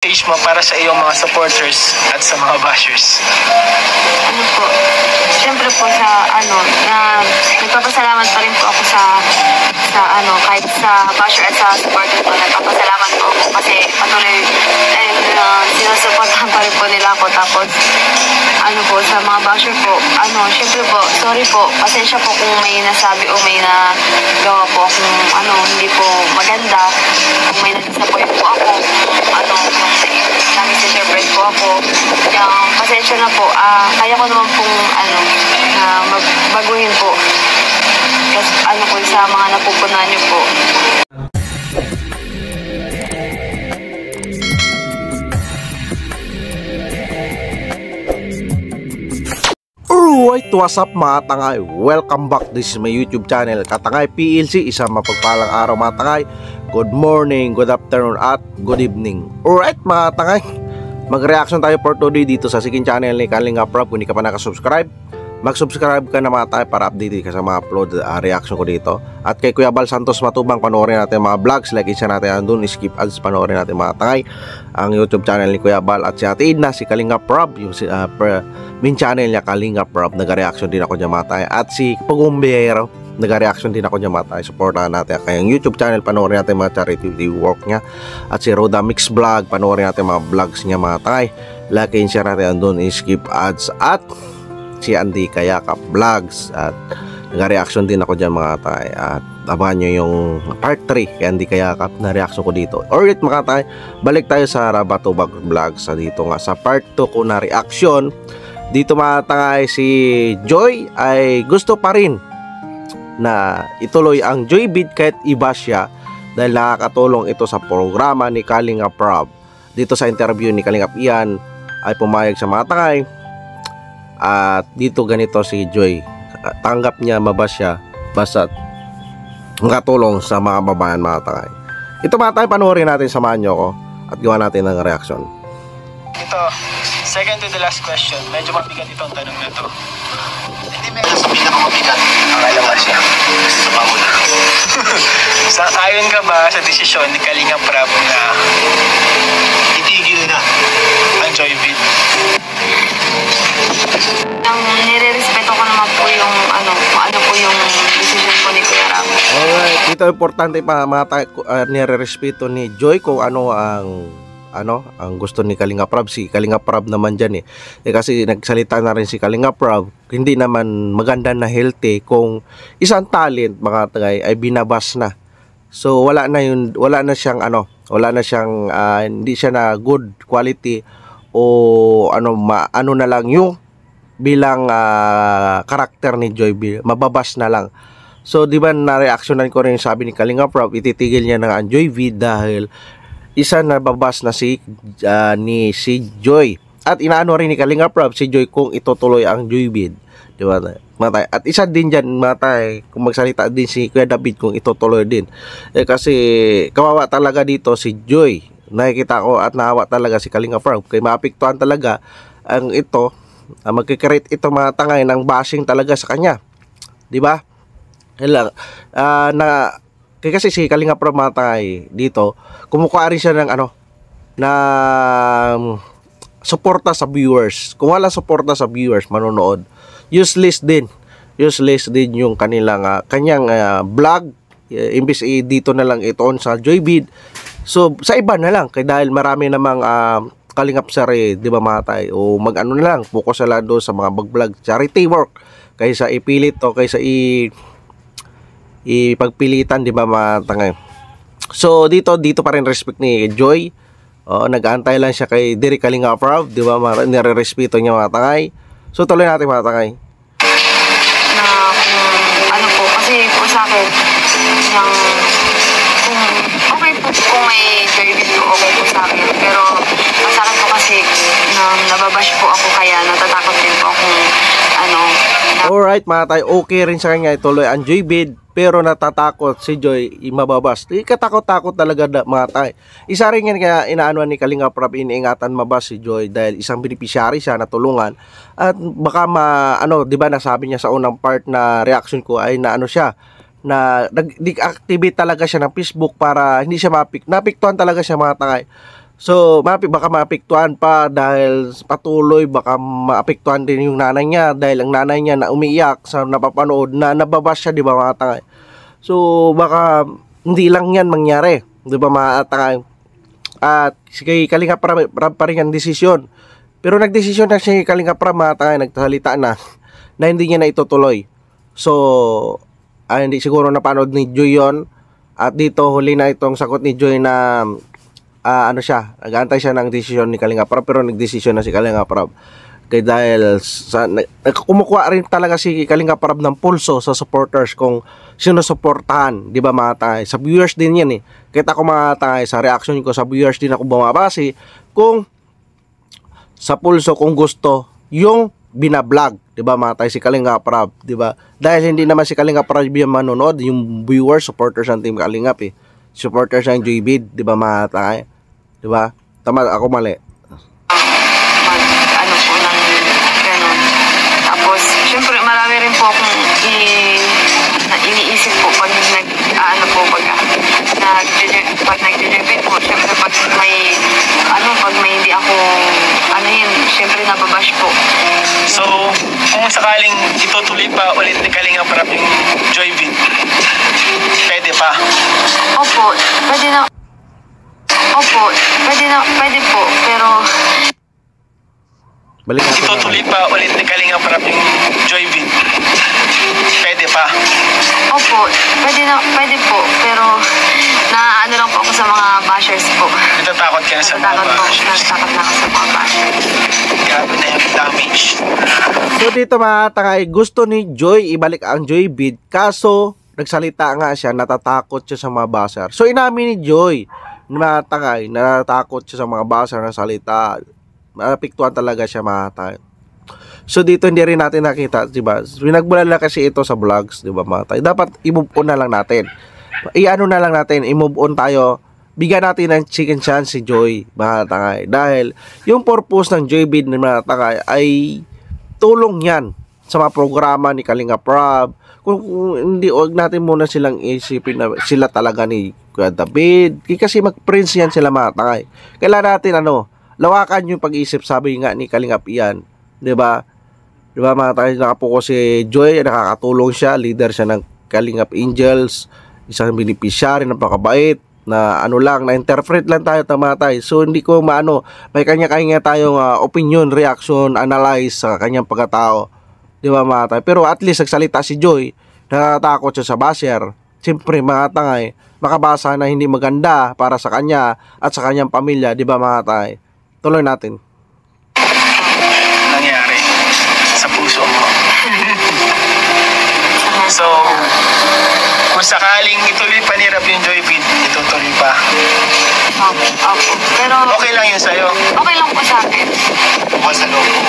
Page mo para sa iyong mga supporters at sa mga bashers? Ano po, siyempre po na nagpapasalamat pa rin po ako sa kahit sa basher at sa supporter po, nagpapasalamat po ako kasi patuloy sinusuportahan pa rin po nila ako. Tapos sa mga basher po, siyempre po, sorry po, pasensya po kung may nasabi o may nagawa po akong hindi po maganda, kung may nag-disappoint po ako, nag-interpret po ako, pasensya na po, kaya ko naman pong na magbaguhin po kasi sa mga napupunan niyo po. Alright, what's up mga tangay? Welcome back, this is my YouTube channel, Katangay PLC. Isang mapagpalang araw mga tangay. Good morning, good afternoon, at good evening. Alright mga tangay, mag-reaction tayo for today dito sa second channel ni Kalinga Prab. Kung hindi ka pa nakasubscribe, mag-subscribe ka na mga tangay para updated ka sa mga upload reaction ko dito. At kay Kuya Bal Santos Matubang, panoorin natin mga vlogs, like isa natin andun, skip ads, panoorin natin mga tangay ang YouTube channel ni Kuya Bal. At si Ate Edna, si Kalinga Prab, yung main channel niya Kalinga Prab, nag-reaction din ako dyan mga tangay. At si Pugumbiyero, nag-reaction din ako dyan mga tangay. Supportahan natin kayang YouTube channel, panoorin natin mga charity work niya. At si Roda Mix Vlog, panoorin natin mga vlogs niya mga tangay, like and share natin andun, skip ads. At si Andy Kayakap Vlogs, at nag-reaction din ako dyan mga tay. At abangan nyo yung part 3 kay Andy Kayakap na reaction ko dito. Alright mga tay, balik tayo sa Rabatubag Vlogs. Dito nga sa part 2 ko na reaction. Dito mga tay, si Joy ay gusto pa rin na ituloy ang Joybid kahit iba siya, dahil nakakatulong ito sa programa ni Kalinga Prab. Dito sa interview ni Kalinga Ian ay pumayag sa mga tay. At dito ganito si Joy, tanggap niya mabas siya basta makatulong sa mga babayan mga tangay. Ito mga tayo, panoorin natin, samahan nyo ko at gawa natin ng reaction. Ito, second to the last question. Medyo mabigat itong tanong na to. Hindi may nasa pinakamabigat ang alaman siya sa pamuna. Sang-ayon ka ba sa desisyon ni Kalinga Prab na Itigil na ang Joybid? Nire-respeto ko naman po yung po yung decision po ni Kuya Ram. Alright, dito importante pa mga tayo, nire-respeto ni Joy kung ano ang gusto ni Kalinga Prab. Si Kalinga Prab naman dyan kasi nagsalita na rin si Kalinga Prab, hindi naman maganda na healthy kung isang talent mga tagay ay binabas na. So wala na siyang hindi siya na good quality o ano na lang yung bilang karakter ni Joy, mababas na lang. So di ba na-reactionan ko rin sabi ni Kalinga Prab, ititigil niya na ang Joybid dahil isa nababas na si Joy. At inaano rin ni Kalinga Prab si Joy kung itutuloy ang Joybid, di ba matay? At isa din dyan matay, kung magsalita din si Kuya David kung itutuloy din kasi kawawa talaga dito si Joy. Nakikita ko at nahawa talaga si Kalinga Prab kay maapektuhan talaga ang magkikreate ito mga tangay ng bashing talaga sa kanya, di ba? Kasi si Kalinga Prab mga tangay dito, kumukuha rin siya ng suporta sa viewers. Kung wala suporta sa viewers, manonood, useless din yung kanyang vlog. Imbis dito na lang ito sa Joybid, so sa iba na lang, kaya dahil marami namang kalingap sari, di ba mga tay, o na lang, focus na lang doon sa mga vlog charity work kaysa ipilit o kaysa ipagpilitan, di ba mga tangay. So dito pa rin respect ni Joy. Nag-aantay lang siya kay Diri Kalinga Prab, di ba, nire-respeto niya mga tangay. So tuloy natin mga tangay na po, kasi po sa akin okay po kung may Joybid po, okay po sa akin, pero sa akin po kasi nababash po ako, kaya natatakot din po akong Alright mga tayo, okay rin sa kanya ituloy ang Joybid, pero natatakot si Joy mababas. Katakot-takot talaga mga tayo. Isa rin yan kaya inaanuan ni Kalinga Prab, iniingatan mabas si Joy dahil isang beneficiary siya na tulungan. At baka di ba nasabi niya sa unang part na reaction ko ay siya na nag-deactivate talaga siya ng Facebook para hindi siya napiktuhan talaga siya mga tangay. So, baka maapektuhan pa dahil patuloy, baka maapektuhan din yung nanay niya dahil ang nanay niya na umiiyak sa napapanood na nababas siya, di ba mga tangay? So, baka hindi lang yan mangyari, di ba mga tangay? At si Kalinga Prab pa rin ang desisyon. Pero nagdesisyon na si Kalinga Prab mga tangay, nagsalita na hindi niya na itutuloy. So, hindi siguro napanood ni Joy yun. At dito huli na itong sagot ni Joy na ano siya, nag-aantay siya ng desisyon ni Kalinga Prab, pero nagdesisyon na si Kalinga Prab. Kaya dahil kumukuha rin talaga si Kalinga Prab ng pulso sa supporters kung sino suportahan, di ba mga tangay? Sa viewers din yan eh. Kita ko mga tangay, sa reaction ko sa viewers din ako bumabase kung sa pulso kung gusto yung binablog, di ba mga tangay, si Kalinga Prab, di ba? Dahil hindi naman si Kalinga Prab yung manonood, yung viewers, supporters ng Team Kalingap eh. Supporters ng Joybid, di ba mga tangay? Di ba? Tama ako, mali. Ano po ng ganun. Tapos, syempre marami rin po akong iniisip po pag nag-debate po. Syempre pag may hindi ako syempre nababash po. So, kung sakaling itutuloy pa ulit ni Kalinga Prab yung Joybid, pwede pa? Opo, pwede po, pero Balik natin. Itutuloy pa ulit ni Kalinga Prab yung Joybid, pwede pa? opo, pwede po, pero naano lang po ako sa mga bashers po. Natatakot ka na sa mga bashers. Natatakot na ako sa mga bashers. Grabe na yung damage. So dito mga tangay, gusto ni Joy ibalik ang Joybid, kaso nagsalita nga siya, natatakot siya sa mga basher. So inamin ni Joy, mga tangay, natatakot siya sa mga basher na salita. Napiktuhan talaga siya mga tangay. So dito hindi rin natin nakita, di ba? Pinagbulala kasi ito sa vlogs, di ba mga tangay? Dapat i-move on na lang natin. I-ano na lang natin, i-move on tayo. Bigyan natin ng chicken chance si Joy, mga tangay. Dahil yung purpose ng Joybid ng mga tangay ay tulong yan sa mga programa ni Kalinga Prab. Kung hindi, huwag natin muna silang isipin na sila talaga ni Kuya David. Kasi mag-prince yan sila mga tangay. Kailangan natin lawakan yung pag-isip, sabi nga ni Kalingap iyan. Diba? Diba mga tangay, nakapokus si Joy, nakakatulong siya, leader siya ng Kalingap Angels, isang beneficiary, napakabait, na na-interpret lang tayo tamatay. So hindi ko may kanya-kanya tayong opinion, reaction, analyze sa kanyang pagkatao. Di ba mga tangay? Pero at least nagsalita si Joy, natatakot siya sa basher. Siyempre mga tangay, makabasa na hindi maganda para sa kanya at sa kanyang pamilya. Di ba mga tangay? Tuloy natin. Nangyari sa puso mo. So, kung sakaling ituloy pa ni Rab yung Joybid, itutuloy pa. Opo. Pero Okay lang yun sa'yo. okay lang po sa akin. Bukas sa loob mo.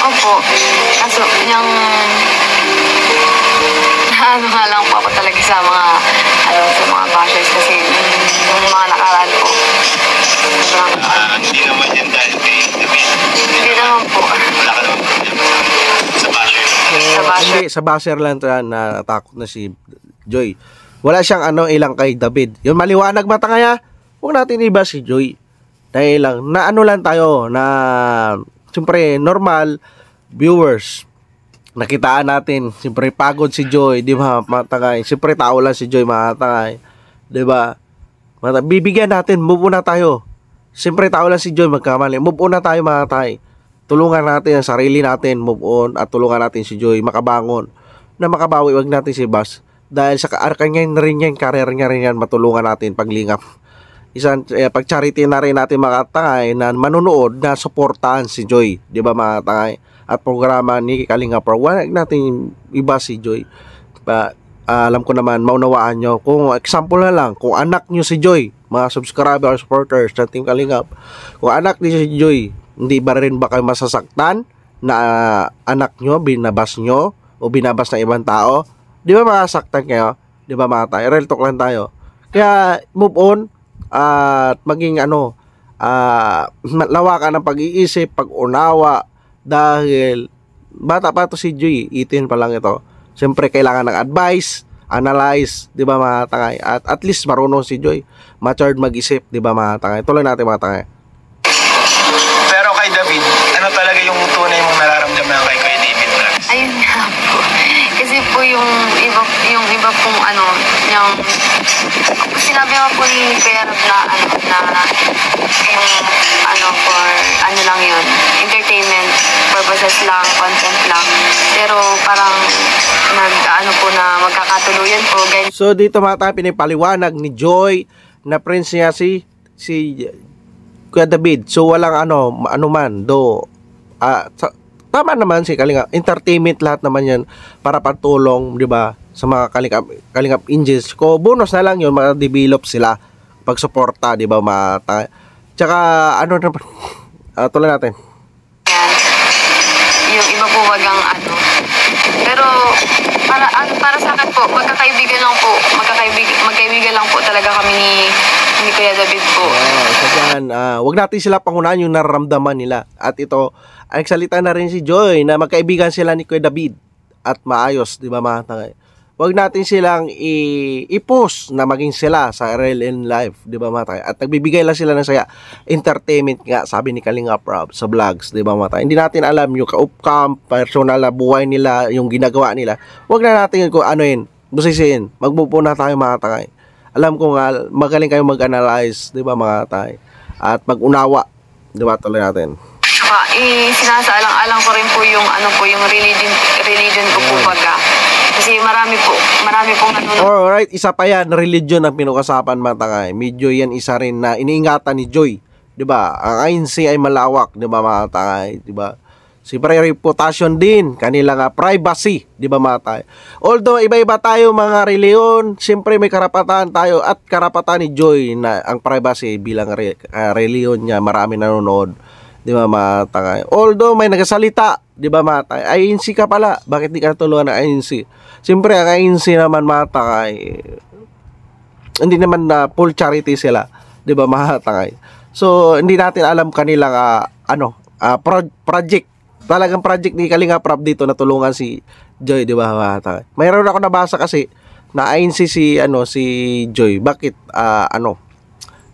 Opo. Kaso, yung nga lang po ako talaga sa mga bashers kasi yung mga nakaraan po. Sobrang, Hindi naman yan dahil kay David. hindi naman po. Wala ka naman problema sa basher. Sa basher. Hindi, sa basher lang na natakot na si Joy. Wala siyang ilang kay David. Yun, maliwanag mata kaya, huwag natin iba si Joy. Dahil lang, lang tayo, na siyempre, normal viewers. Nakitaan natin, siyempre, pagod si Joy, di ba, matangay. Siyempre, tao lang si Joy, matangay. Di ba? Bibigyan natin, move on na tayo. Siyempre, tao lang si Joy, magkamali. Move on na tayo, matangay. Tulungan natin ang sarili natin, move on, at tulungan natin si Joy, makabangon. Na makabawi, wag natin si Bas. Dahil sa kanya rin yan, career niya rin yan, matulungan natin paglingap. Pag charity na rin natin mga tangay na manunood na suportahan si Joy, di ba mga tangay? At programa ni Kalinga Prab, wag natin iba si Joy. Alam ko naman, maunawaan nyo. Kung example na lang, kung anak nyo si Joy, mga subscriber or supporters ng Team Kalingap, kung anak ni si Joy, hindi ba rin ba kayo masasaktan na anak nyo, binabas nyo, o binabas na ibang tao? Di ba masaktan kayo? Di ba mga tayo? Real talk lang tayo. Kaya move on at maging lawakan ng pag-iisip, pag-unawa, dahil bata pa to si Joy, 18 pa lang ito. Siyempre kailangan ng advice analyze, di ba mga tangay? At least marunong si Joy, matured mag-isip, di ba mga tangay? Tuloy natin mga tangay. Pero kay David, ano talaga yung tunay mong nararamdaman kay Kuya David Vlogs? Ayun nga po. Kasi po yung iba pong ano, yung sinabi nga po ni Kuya Rob na yung for ano lang yun, entertainment purposes lang, content lang. Pero parang magkakatuluyan po, ganyan. So dito mga tangay, pinipaliwanag ni Joy na prince niya si Kuya David. So walang ano man do tama naman si Kalingap entertainment, lahat naman yan para patulong, di ba, sa mga Kalingap Angels ko. Bonus na lang yun, ma-develop sila pagsuporta, di ba, tsaka ano naman tuloy natin. Yung iba po wagang pero para sa akin po, magkaibigan lang po talaga kami ni Kuya David po. So dyan, wag natin sila pangunahan yung nararamdaman nila. At ito, ay salita na rin si Joy na magkaibigan sila ni Kuya David at maayos, di ba mga tangay? Wag natin silang i-post na maging sila sa real in life, di ba mga tangay? At nagbibigay lang sila ng saya, entertainment nga, sabi ni Kalingap Rob sa vlogs, di ba mga tangay? Hindi natin alam yung ka-upcam, personal na buhay nila, yung ginagawa nila. Wag na natin kung ano yun, busisiin, magbupo na tayo mga tangay. Alam ko nga, magaling kayo mag-analyze, di ba mga tangay? At mag-unawa, di ba, tuloy natin. Sinasaalang-alang ko rin po yung yung religion ko po baga. Kasi marami pong nanonood. Alright, isa pa yan, religion ang pinukasapan mga tangay. Medyo yan isa rin na iniingatan ni Joy, 'di ba? Ang ANC ay malawak, 'di ba mga tangay, 'di ba? Siyempre reputation din, kanilang privacy, 'di ba mga tangay? Although iba-iba tayo mga reliyon, siyempre may karapatan tayo at karapatan ni Joy na ang privacy bilang reliyon niya, marami nanonood. Di ba mga tangay? Although may nagasalita, di ba mga tangay? ANC ka pala, bakit di ka natulungan ng ANC? Siyempre ang ANC naman mga tangay, hindi naman na full charity sila, di ba mga tangay? So hindi natin alam kanilang project. Talagang project ni Kalingap Rob dito na tulungan si Joy, di ba mga tangay? Mayroon ako nabasa kasi na ANC si Joy. Bakit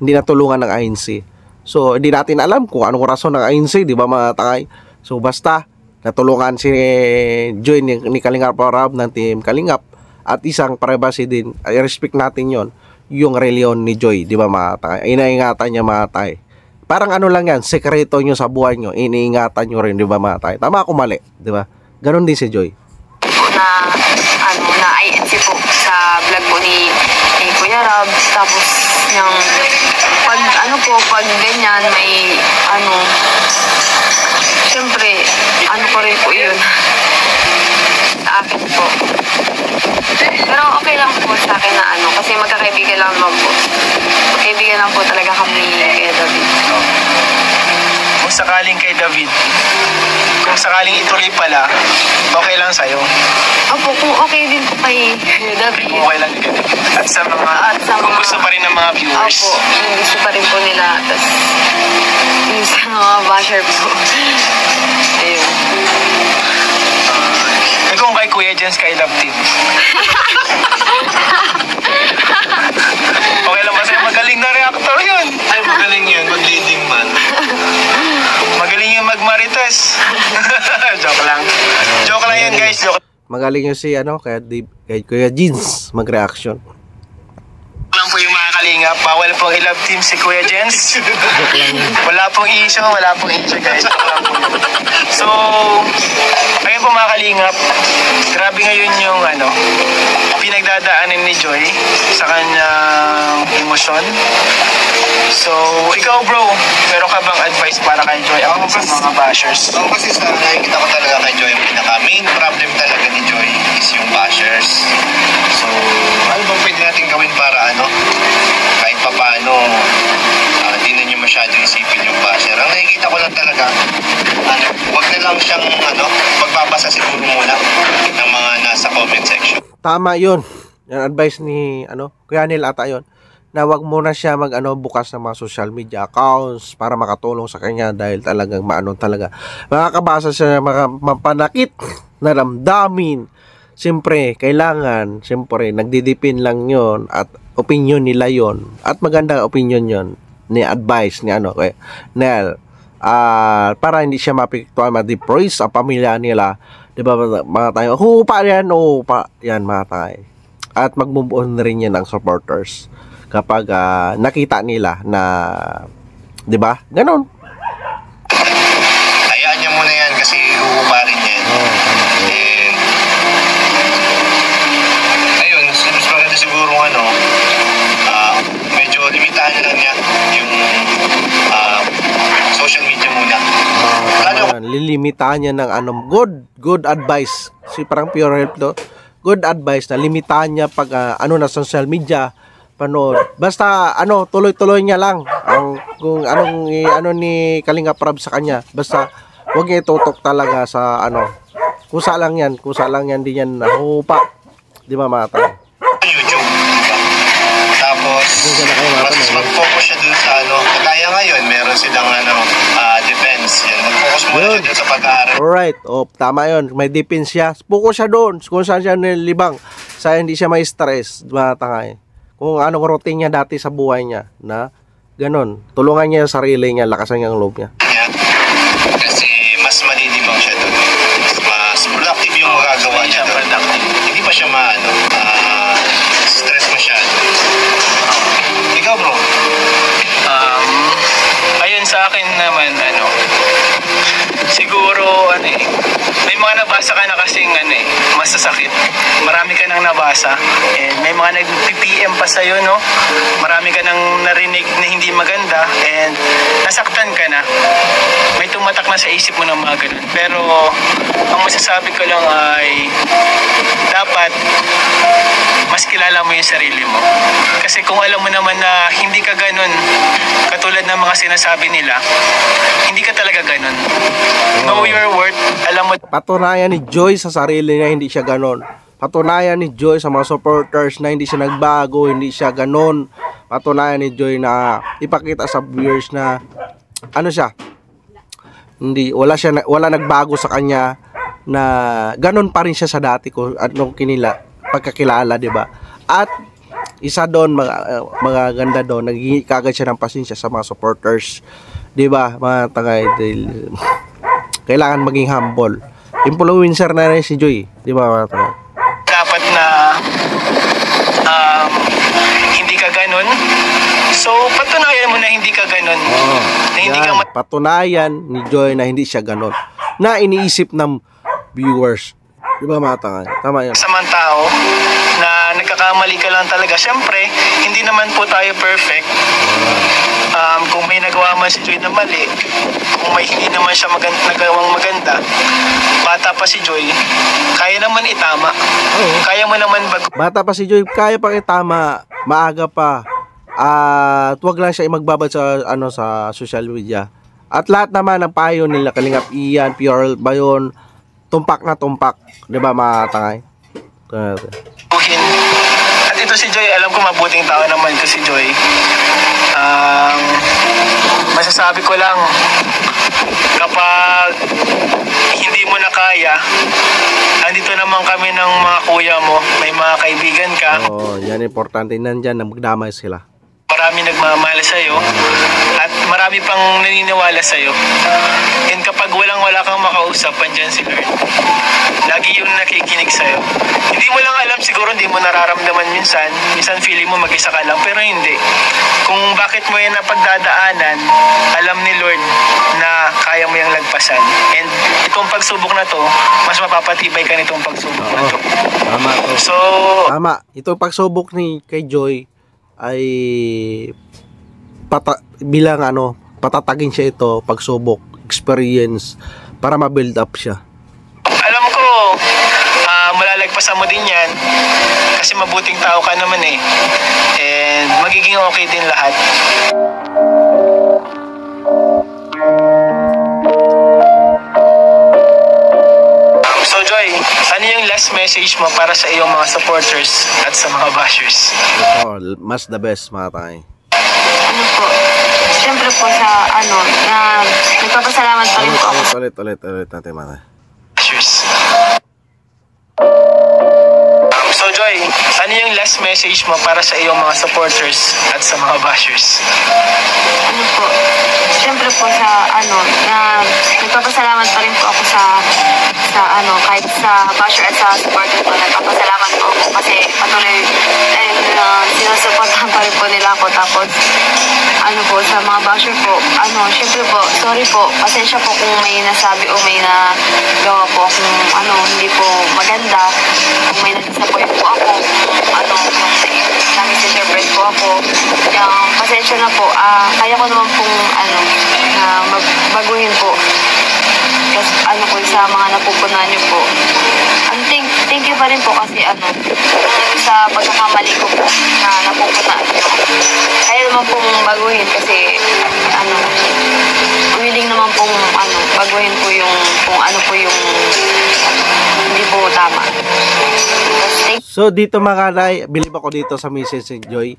hindi natulungan ng ANC? So, hindi natin alam kung anong rason ng ANC, di ba mga tangay? So, basta, natulungan si Joy ni Kalingap Rob ng Team Kalingap at isang privacy din. I-respect natin yon, yung reliyon ni Joy, di ba mga tangay? Inaingatan niya mga tangay. Parang ano lang yan, sekreto nyo sa buhay nyo, iniingatan nyo rin, di ba mga tangay? Tama ako mali, di ba? Ganon din si Joy. Na INC po sa vlog po ni Kuya Rob, tapos yung pag ganyan may syempre ko rin po yun sa akin po, pero okay lang po sa akin na kasi magkakaibigan lang po talaga kami ni Kuya David. Kung sakaling kay David, kung sakaling ituloy pala, okay lang sa'yo? Opo, kung okay din po kay David. Kung okay lang din kay David. At sa kung gusto pa rin ng mga viewers. Opo, gusto pa rin po nila. Tapos, yung sa mga basher po. Ayun. Kung kay Kuya Jens, kay Love Team. Okay lang ba sa'yo? Magaling na reactor yun. Ay, magaling yun. Mag-leading man. Magaling yung magmarites. Joke lang. Joke lang yan, guys. Joke Magaling yung si kay Kuya Jeans mag-reaction. lang po yung mga kalingap. Bawal pong i-love team si Kuya Jens. Wala pong issue guys. So, ayun po mga kalingap. Grabe ngayon yung pinagdadaanan ni Joy sa kanyang emosyon. So, ikaw bro, meron ka bang advice para kay Joy? Ako sa mga bashers. Ako kasi nakikita ko talaga kay Joy, yung pinaka-main problem talaga ni Joy is yung bashers. So, ano bang pwede natin gawin para kahit pa paano hindi na nyo masyado isipin yung basher. Ang nakikita ko lang talaga, wag na lang siyang magbabasa siguro muna ng mga nasa comment section. Tama yun. Yung advice ni Kuya Neil ata yun, na wag muna siya bukas ng mga social media accounts para makatulong sa kanya dahil talagang makakabasa siya ng mga mapanakit na damdamin siyempre, kailangan, siyempre, nagdidipin lang yon at opinion nila yon at maganda opinion yon ni advice ni ano kay Nel, para hindi siya mapiktuan, ma-depress sa pamilya nila, di ba mga tayo, hupa yan mga tayo, at mag-move on rin yan ang supporters kapag nakita nila na, di ba, ganon. Hayaan niya muna yan kasi huhupa rin yan. And ayun, mas maganda siguro medyo limitahan na lang niya yung social media muna. Lilimitahan niya ng good advice. Parang pure help to. Good advice na limitahan niya pag na social media panood. Basta tuloy-tuloy niya lang ang kung ni Kalinga Prab sa kanya. Basta wag niya itutok talaga sa kusa lang yan din yan nahupa. Di ba mga tayo? YouTube. Tapos mas mag-focus siya dun sa kaya ngayon meron silang defense. Yan, mag-focus muna siya dun sa pag-aaral. Alright, tama yun. May defense siya. Focus siya doon kung saan siya nilibang. Sa hindi siya may stress. Mga tangay. Kung anong routine niya dati sa buhay niya. Na ganon. Tulungan niya yung sarili niya. Lakasan niya ang loob niya. Kasi mas malilibang siya doon. Mas productive yung magagawa niya doon. Hindi pa siya stress masyado. Ikaw bro? Ayun sa akin naman, siguro, may mga nabasa ka na kasing, masasakit. Marami ka nang nabasa. And may mga nag-PPM pa sa'yo, no? Marami ka nang narinig na hindi maganda. And nasaktan ka na. May tumatak na sa isip mo ng mga ganun. Pero, ang masasabi ko lang ay, dapat, mas kilala mo yung sarili mo. Kasi kung alam mo naman na hindi ka ganun, katulad ng mga sinasabi nila, hindi ka talaga ganun. Know your worth, alam mo. Patunayan ni Joy sa sarili niya hindi siya ganon. Patunayan ni Joy sa mga supporters na hindi siya nagbago, hindi siya ganon. Patunayan ni Joy na ipakita sa viewers na siya. Wala nagbago sa kanya, na ganon pa rin siya sa dati ko at nung pagkakilala, di ba? At isa doon, mga ganda doon, nagiging kagad siya ng pasensya sa mga supporters, di ba? Mga tagay, kailangan maging humble. Influencer na rin si Joy, di ba mga tagay? Dapat na hindi ka ganun. So, patunayan mo na hindi ka ganun. Na hindi ka patunayan ni Joy na hindi siya ganun. Na iniisip ng viewers. Di ba mga tagay? Tama yun. Samang tao na nagkakamali ka lang talaga. Siyempre, hindi naman po tayo perfect. Kung may nagawa man si Joy na mali, kung may hindi naman siya nagawang maganda, bata pa si Joy, kaya naman itama. Kaya mo naman bata pa si Joy, kaya pang itama, maaga pa. At wag lang siya magbabad sa social media. At lahat naman ng payo nila Kalingap Ian, Pure ba yun? Tumpak na tumpak, 'di ba mga tangay? At ito si Joy, alam ko mabuting tao naman ito si Joy. Masasabi ko lang, kapag hindi mo na kaya, andito naman kami ng mga kuya mo, may mga kaibigan ka. Yan importante, nandyan na magdamay sila. Marami nagmamahal sa'yo at marami pang naniniwala sa'yo. And kapag wala kang makausap, andyan si Lord. Lagi yung nakikinig sa'yo. Hindi mo lang alam, siguro hindi mo nararamdaman minsan. Minsan feeling mo mag-isa ka lang, pero hindi. Kung bakit mo yan napagdadaanan, alam ni Lord na kaya mo yung lagpasan. And itong pagsubok na to, mas mapapatibay ka nitong pagsubok na to. Tama to. So, tama. Itong pagsubok kay Joy ay patatagin siya ito, pagsubok, experience, para ma-build up siya. Alam ko, malalagpasan mo din yan kasi mabuting tao ka naman and magiging okay din lahat. So Joy, ano yung last message mo para sa iyong mga supporters at sa mga bashers? Mas the best mga tayo. Siyempre po sa na nagpapasalamat pa rin po ako. Ulit natin mga Bashers. So Joy, ano yung last message mo para sa iyong mga supporters at sa mga bashers? Ano po, siyempre po sa nagpapasalamat pa rin po ako sa kahit sa basher at sa supporter ko, nagpapasalamat po ako kasi patuloy sinusuportahan pa rin po nila ako. Tapos po sa mga basher po, siyempre po, sorry po, pasensya po kung may nasabi o may nagawa po kung hindi po maganda, kung may nag-disappoint po ako, nag-misinterpret po ako. Pasensya na po, kaya ko naman pong na magbaguhin po. Kasi po sa mga napupunan niyo po. Thank you pa rin po kasi sa pagkakamali ko po na napupunan niyo. Kaya naman pong baguhin kasi willing naman pong baguhin po yung kung ano po yung hindi po tama. So dito mga kanay, bilib ako dito sa message ni Joy.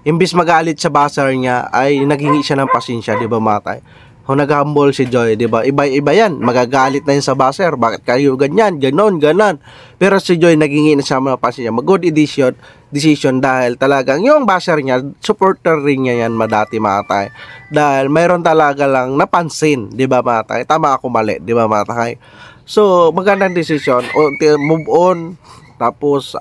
Imbis magalit sa basher niya ay naghingi siya ng pasensya, di ba mga tay? Kung nag-humble si Joy, di ba? Iba-iba yan. Magagalit na yun sa basher. Bakit kayo ganyan? Ganon. Pero si Joy naghingi na siya ng pasensya. Good decision dahil talagang yung basher niya, supporter rin niya yan madati mga tay. Dahil mayroon talaga lang napansin, di ba mga tay? Tama ako mali, di ba mga tay? So magandang decision. Move on. Tapos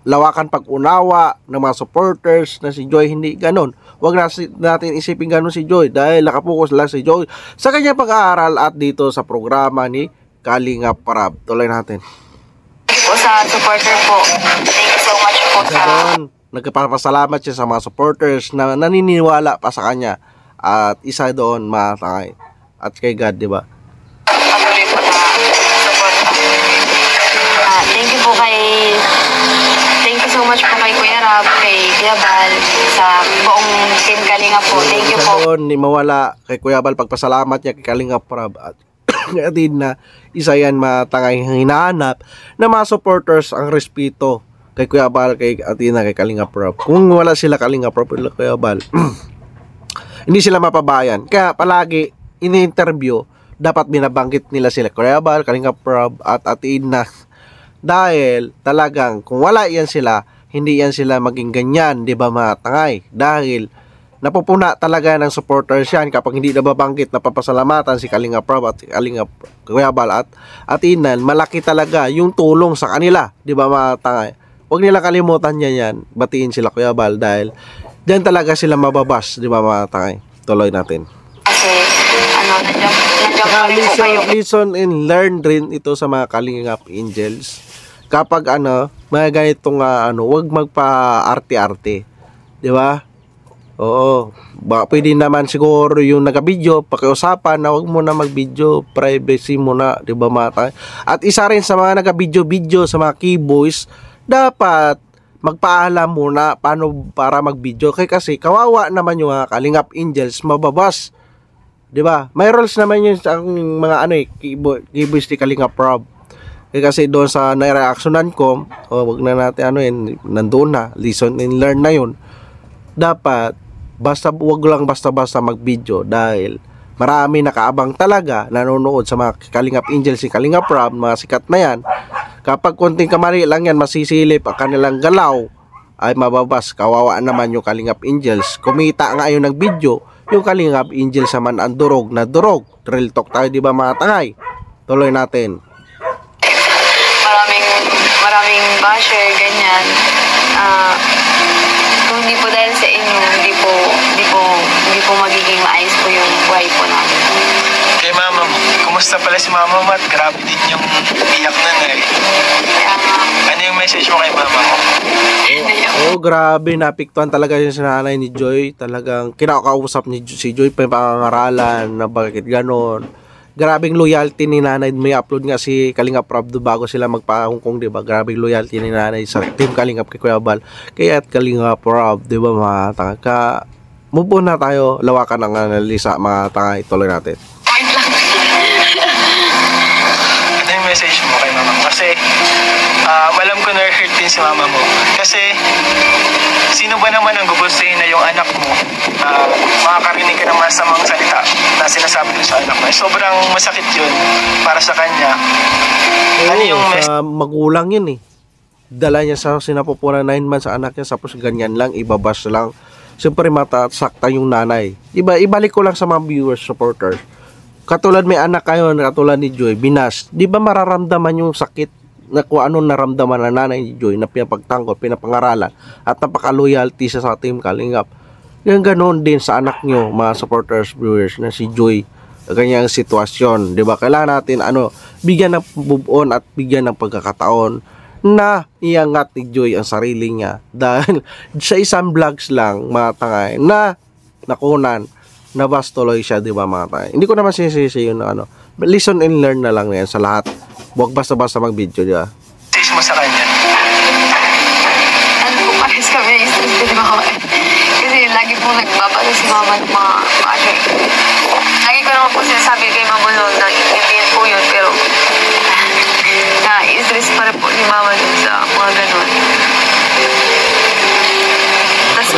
lawakan pag-unawa ng mga supporters na si Joy hindi ganon. Huwag natin isipin ganon si Joy dahil nakapokus lang si Joy sa kanyang pag-aaral at dito sa programa ni Kalingap Rab. Tuloy natin. Po sa supporter po, thank you so much po sa nagpapasalamat siya sa mga supporters na naniniwala pa sa kanya at isa doon matangay at kay God, di ba? patuloy po na support. Thank you so much po kay Kuya Rab, kay Kuya Bal, sa buong team Kalinga po. Thank you po. Doon, ni mawala kay Kuya Bal pagpasalamat niya kay Kalingap Rab at din na isa yan matangay hinahanap na mga supporters ang respeto kay Kuya Bal, kay Atina, kay Kalingap Rab. Kung wala sila Kalingap Rab, Kuya Bal, hindi sila mapabayan. Kaya palagi ini-interview, dapat binabanggit nila sila Kuya Bal, Kalingap Rab at Atina. Dahil talagang kung wala yan sila, hindi yan sila maging ganyan, di ba mga tangay? Dahil napupuna talaga ng supporters yan kapag hindi nababanggit na papasalamatan si Kalingap Rab at Kalingap Kuya Bal at Inan, malaki talaga yung tulong sa kanila, di ba mga tangay? Huwag nila kalimutan yan, batiin sila Kuya Bal dahil diyan talaga sila mababas, di ba mga tangay? Tuloy natin. Kasi nandiyan pa rin po kayo. Listen and learn rin ito sa mga Kalingap Angels. Kapag mga ganitong wag magpa-arte-arte, di ba? Oo, pwede naman siguro yung naka-video, pakiusapan na wag mo na mag-video, privacy mo na, di ba mga? At isa rin sa mga naka-video sa mga keyboys, dapat magpaalam muna paano para mag-video. Kasi kawawa naman yung mga Kalingap Angels, mababas. 'Di ba? May rules naman yung mga keyboys ni Kalingap Rab. Kasi doon sa na-reactionan ko, wag na natin nandoon na, listen and learn na yun. Dapat wag lang basta-basta mag-video dahil marami nakaabang talaga nanonood sa mga Kalingap Angels, si Kalingap Rab, mga sikat na yan. Kapag konting kamali lang yan, masisilip ang kanilang galaw, ay mababas. Kawawa naman yung Kalingap Angels. Kumita nga yung nag-video, yung Kalingap Angels naman ang durog na durog. Real talk tayo, di ba mga tangay? Tuloy natin. Maraming basher, ganyan. Kung hindi po dahil sa inyo, hindi po magiging maayos po yung buhay po namin. Kay mama mo, kumusta pala si mama mo at grabe din yung iyak na ano yung message mo kay mama mo? Grabe, napiktuhan talaga yung sinanay ni Joy. Talagang kinakausap ni si Joy pa yung pangangaralan na bakit ganon. Grabing loyalty ni nanay. May upload nga si Kalingap Rab bago sila magpa-Hongkong, diba? Grabing loyalty ni nanay sa team Kalingap kay Kuya Bal. Kaya at Kalingap Rab, diba mga tanga? Move on na tayo. Lawakan ang analisa mga tanga. Ituloy natin. Ano yung message mo kay mama mo? Kasi alam ko na-hurt din si mama mo. Kasi Sino ba naman ang gugustuhin na yung anak mo makakarinig ka ng masamang salita na sinasabi ko sa anak mo? Sobrang masakit yun para sa kanya. Ano yung sa magulang yun eh. Dala niya sa sinapupunan 9 months sa anak niya, tapos ganyan lang, ibabas lang. Siyempre matasakta yung nanay. Ibalik ko lang sa mga viewers, supporters. Katulad may anak kayo, katulad ni Joy, binas. Di ba mararamdaman yung sakit na kung anong naramdaman ng nanay ni Joy na pinapagtanggol, pinapangaralan, at napaka-loyalty sa Team Kalingap. Yung ganoon din sa anak nyo, mga supporters, viewers, na si Joy. Ganyang sitwasyon. Di ba? Kailangan natin bigyan ng move on at bigyan ng pagkakataon na iangat ni Joy ang sarili niya. Dahil sa isang vlogs lang, mga tangay, na nakunan, nabastuloy siya, di ba mga tangay? Hindi ko naman sinisisi yun listen and learn na lang yan sa lahat. Huwag basta-basta mag-video, di ba? message mo sa kanya? Ano po, pares kami, stress din ako. Kasi lagi po nagbabalo si mama ng mga basher. Lagi ko naman po sinasabi kay Mama Lol na intindihin po yun, pero na-stress pa rin po ni mama dun sa mga ganun. Tapos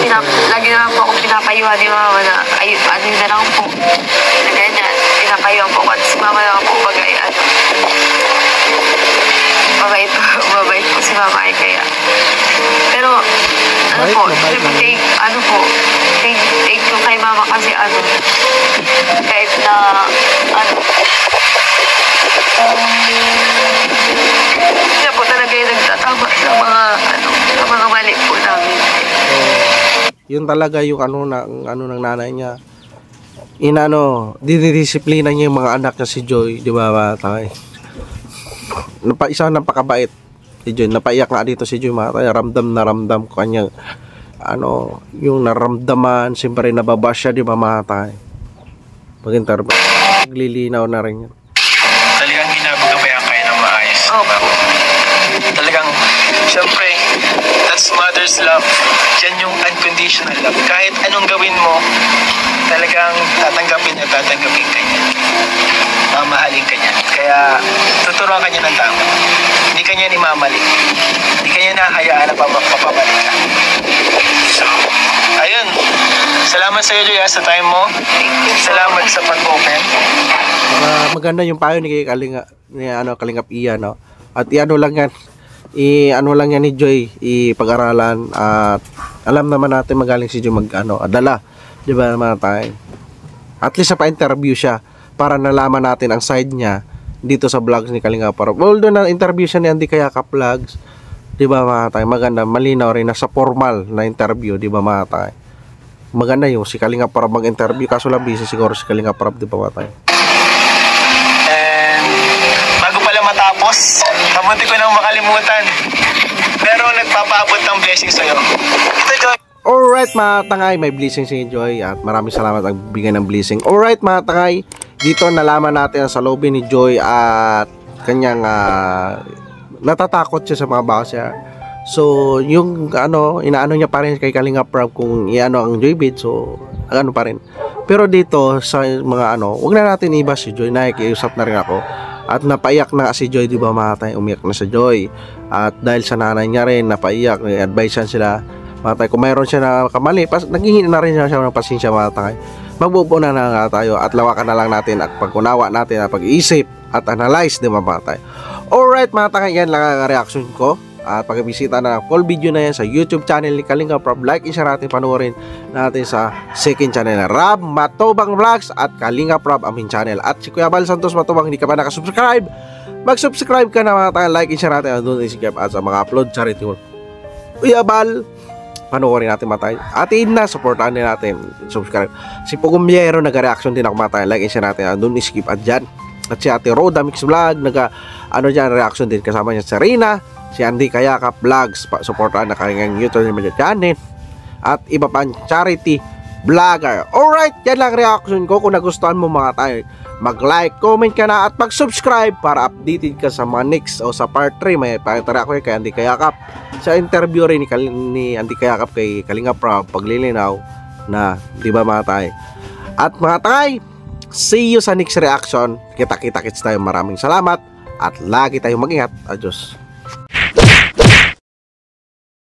lagi naman po akong pinapayuhan ni mama na ano yun na lang po. Na ganyan, pinapayuhan po. At si mama naman po bagay, mabait po si mama ay kaya. Pero, take ko kay mama kasi kahit na, siya po talaga yung nagtatama sa mga mali po namin. Yun talaga yung ng nanay niya. Dinidisiplina niya yung mga anak niya si Joy, di ba ba? Isa napakabait si Joy. Napaiyak nga dito si Joy, mga ramdam na ramdam ko kanyang yung naramdaman. Siyempre nababas siya, di ba mga tayo? Pag-interview, naglilinaw na rin yun. Talagang ginagabayan kayo ng maayos. Talagang, syempre, that's mother's love. Yan yung unconditional love. Kahit anong gawin mo, talagang tatanggapin ka niya. Mamahalin ka niya. Kaya, tuturuan ka niya ng tama. Hindi ka niya imamalik. Hindi ka niya nahayaan na papabalik ka. So, ayun. Salamat sa iyo, Joy, sa time mo. Salamat sa pag-open. Maganda yung payo ni Kalingap Ian, no? At ano lang yan ni Joy, ipag-aralan, at alam naman natin magaling si Joy adala, di ba naman tayo? At least sa pa-interview siya para nalaman natin ang side niya dito sa vlogs ni Kalingap Rob. Although na interview siya ni Andy Kayakap Vlogs, di ba mga tayo? Maganda, malinaw rin na sa formal na interview, di ba mga tayo? Maganda yung si Kalingap Rob mag-interview, kaso lang busy siguro si Kalingap Rob, di ba mga tayo? Matapos, kamunti ko nang makalimutan. Pero nagpapaabot ng blessing sa'yo. Ito, Joy. Alright mga tangay, may blessing si Joy at maraming salamat ang bigay ng blessing. Alright mga tangay, dito nalaman natin sa lobby ni Joy at kanyang natatakot siya sa mga basher. So yung inaano niya pa rin kay Kalingap Rob kung ang Joy bid, so pa rin. Pero dito sa mga wag na natin iba si Joy, nakikiusap na rin ako. At napaiyak na si Joy, di ba mga tayo? Umiyak na si Joy. At dahil sa nanay niya rin, napaiyak. Advisean sila, mga tayo. Kung mayroon siya na kamali, naghihingi na rin siya ng pasensya, mga tayo. Magbubuo na nga tayo at lawakan na lang natin at pag-unawa natin at pag-iisip at analyze, di ba mga tayo? Alright mga tayo, yan lang ang reaction ko. At pag-bisita na full video na yan sa YouTube channel ni Kalingap Rob, like and share natin, panoorin natin sa second channel na Rob Matubang Vlogs at Kalingap Rob aming channel. At si Kuya Bal Santos Matubang, hindi ka pa nakasubscribe, mag-subscribe ka na mga tayo, like and share natin doon i-subscribe at sa mga upload charity work. Kuya Bal, panoorin natin mga tayo. Atin na, supportahan din natin, subscribe. Si Pugumiero, nag-reaction din ako mga tayo, like and share natin doon i-skip at dyan. At si Ate Roda Mix Vlog, dyan, reaction din, kasama niya si Sarina, si Andy Kayakap Vlogs, supportahan na kanyang YouTube channel at iba pang charity vlogger. Alright, yan lang reaction ko. Kung nagustuhan mo mga tayo, mag-like, comment ka na at mag-subscribe para updated ka sa mga next o sa part 3. May pakitara ko kay Andy Kayakap sa interview rin ni Andy Kayakap kay Kalingap Rob, paglilinaw na, di ba mga tayo? At mga tayo, see you sa next reaction. Kita-kita-kits tayo. Maraming salamat at lagi tayong mag-ingat. Adios.